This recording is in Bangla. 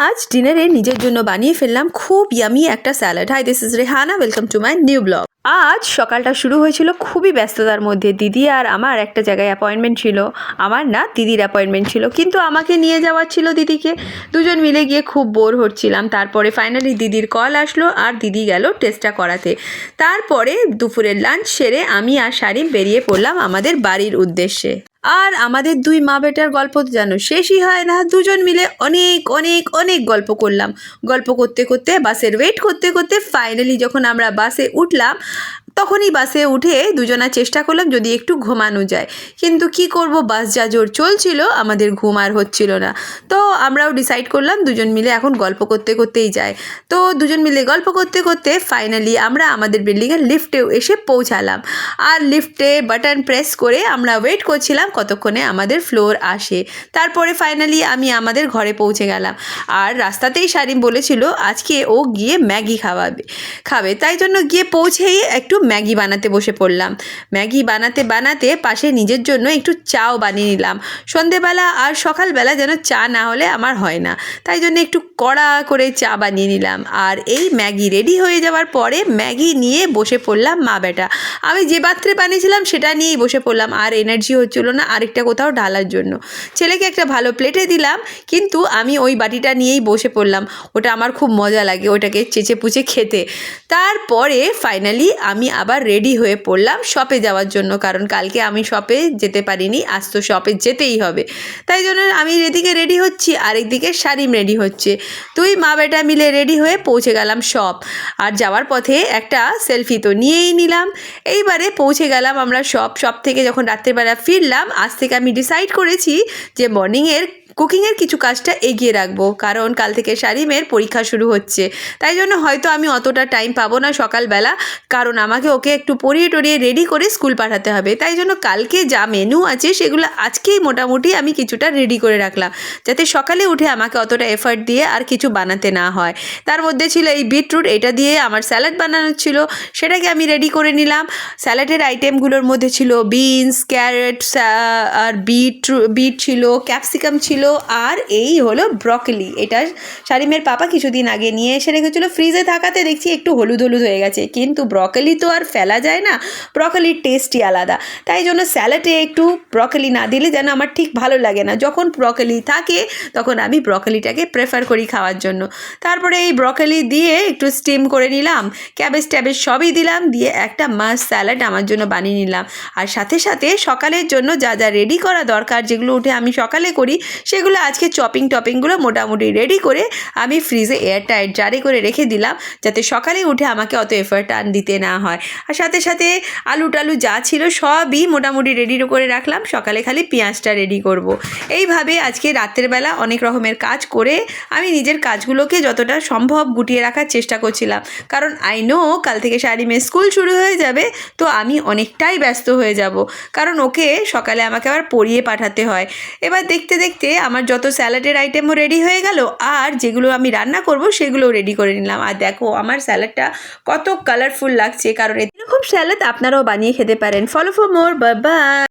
आज ডিনারে নিজের জন্য বানিয়ে ফেললাম খুব ইয়ামি একটা salad. Hi, this is Rehana, welcome to my new blog. আজ সকালটা শুরু হয়েছিল খুবই ব্যস্ততার মধ্যে। দিদি আর আমার একটা জায়গায় অ্যাপয়েন্টমেন্ট ছিল, আমার না দিদির অ্যাপয়েন্টমেন্ট ছিল, কিন্তু আমাকে নিয়ে যাওয়ার ছিল দিদিকে। দুজন মিলে গিয়ে খুব বোর হচ্ছিলাম। তারপরে ফাইনালি দিদির কল আসলো আর দিদি গেল টেস্টটা করাতে। তারপরে দুপুরের লাঞ্চ সেরে আমি আর শারিম বেরিয়ে পড়লাম আমাদের বাড়ির উদ্দেশ্যে। আর আমাদের দুই মা বেটার গল্প তো যেন শেষই হয় না। দুজন মিলে অনেক অনেক অনেক গল্প করলাম। গল্প করতে করতে বাসের ওয়েট করতে করতে ফাইনালি যখন আমরা বাসে উঠলাম, তখনই বাসে উঠে দুজনা চেষ্টা করলাম যদি একটু ঘুমানো যায়, কিন্তু কি করব, বাস যা জোর চলছিল আমাদের ঘুম আর হচ্ছিল না। তো আমরাও ডিসাইড করলাম দুজন মিলে এখন গল্প করতে করতেই যায়। তো দুজন মিলে গল্প করতে করতে ফাইনালি আমরা আমাদের বিল্ডিংয়ের লিফটেও এসে পৌঁছালাম। আর লিফটে বাটন প্রেস করে আমরা ওয়েট করছিলাম কতক্ষণে আমাদের ফ্লোর আসে। তারপরে ফাইনালি আমি আমাদের ঘরে পৌঁছে গেলাম। আর রাস্তাতেই শারিম বলেছিল আজকে ও গিয়ে ম্যাগি খাবে, তাই জন্য গিয়ে পৌঁছেই একটু ম্যাগি বানাতে বসে পড়লাম। ম্যাগি বানাতে বানাতে পাশে নিজের জন্য একটু চাও বানিয়ে নিলাম। সন্ধেবেলা আর সকালবেলা যেন চা না হলে আমার হয় না, তাই জন্য একটু কড়া করে চা বানিয়ে নিলাম। আর এই ম্যাগি রেডি হয়ে যাওয়ার পরে ম্যাগি নিয়ে বসে পড়লাম মা বেটা। আমি যে পাত্রে বানিয়েছিলাম সেটা নিয়েই বসে পড়লাম, আর এনার্জি হচ্ছিল না আরেকটা কোথাও ঢালার জন্য। ছেলেকে একটা ভালো প্লেটে দিলাম, কিন্তু আমি ওই বাটিটা নিয়েই বসে পড়লাম। ওটা আমার খুব মজা লাগে ওটাকে চেঁচে পুচে খেতে। তারপরে ফাইনালি আমি আবার রেডি হয়ে পড়লাম শপে যাওয়ার জন্য, কারণ কালকে আমি শপে যেতে পারিনি, আজ তো শপে যেতেই হবে। তাই জন্য আমি এদিকে রেডি হচ্ছি, আরেকদিকে শারিম রেডি হচ্ছে। তুই মা বেটা মিলে রেডি হয়ে পৌঁছে গেলাম শপ। আর যাওয়ার পথে একটা সেলফি তো নিয়েই নিলাম। এইবারে পৌঁছে গেলাম আমরা শপ থেকে যখন রাত্রেবেলা ফিরলাম, আজ থেকে আমি ডিসাইড করেছি যে মর্নিংয়ের কুকিংয়ের কিছু কাজটা এগিয়ে রাখবো, কারণ কাল থেকে শারিমের পরীক্ষা শুরু হচ্ছে। তাই জন্য হয়তো আমি অতটা টাইম পাবো না সকালবেলা, কারণ আমাকে ওকে একটু পরিয়ে টরিয়ে রেডি করে স্কুল পাঠাতে হবে। তাই জন্য কালকে যা মেনু আছে সেগুলো আজকেই মোটামুটি আমি কিছুটা রেডি করে রাখলাম, যাতে সকালে উঠে আমাকে অতটা এফর্ট দিয়ে আর কিছু বানাতে না হয়। তার মধ্যে ছিল এই বিটরুট, এটা দিয়ে আমার স্যালাড বানানোর ছিল, সেটাকে আমি রেডি করে নিলাম। স্যালাডের আইটেমগুলোর মধ্যে ছিল বিনস, ক্যারেট, আর বিট ছিল, ক্যাপসিকাম ছিল, আর এই হলো ব্রকলি। এটা শারিমের পাপা কিছুদিন আগে নিয়ে এসে রেখেছিল, ফ্রিজে থাকাতে দেখছি একটু হলুদ হলুদ হয়ে গেছে, কিন্তু ব্রকলি তো আর ফেলা যায় না, ব্রকলির টেস্টই আলাদা। তাই জন্য স্যালাডে একটু ব্রকলি না দিলে যেন আমার ঠিক ভালো লাগে না। যখন ব্রকলি থাকে তখন আমি ব্রকলিটাকে প্রেফার করি খাওয়ার জন্য। তারপরে এই ব্রকলি দিয়ে একটু স্টিম করে নিলাম, ক্যাবেজ সবই দিলাম, দিয়ে একটা মাস্ট স্যালাড আমার জন্য বানিয়ে নিলাম। আর সাথে সাথে সকালের জন্য যা যা রেডি করা দরকার, যেগুলো উঠে আমি সকালে করি, সেগুলো আজকে টপিংগুলো মোটামুটি রেডি করে আমি ফ্রিজে এয়ারটাইট জারে করে রেখে দিলাম, যাতে সকালে উঠে আমাকে অত এফর্ট দিতে না হয়। আর সাথে সাথে আলু টালু যা ছিল সবই মোটামুটি রেডি করে রাখলাম, সকালে খালি পেঁয়াজটা রেডি করব। এইভাবে আজকে রাতের বেলা অনেক রকমের কাজ করে আমি নিজের কাজগুলোকে যতটা সম্ভব গুটিয়ে রাখার চেষ্টা করছিলাম, কারণ আই নো কাল থেকে শারিমের স্কুল শুরু হয়ে যাবে, তো আমি অনেকটাই ব্যস্ত হয়ে যাব, কারণ ওকে সকালে আমাকে আবার পড়িয়ে পাঠাতে হয়। এবার দেখতে দেখতে আমার যত স্যালাডের আইটেমও রেডি হয়ে গেল, আর যেগুলো আমি রান্না করব সেগুলোও রেডি করে নিলাম। আর দেখো আমার স্যালাডটা কত কালারফুল লাগছে, কারণ এরকম স্যালাড আপনারাও বানিয়ে খেতে পারেন। Follow for more, bye bye.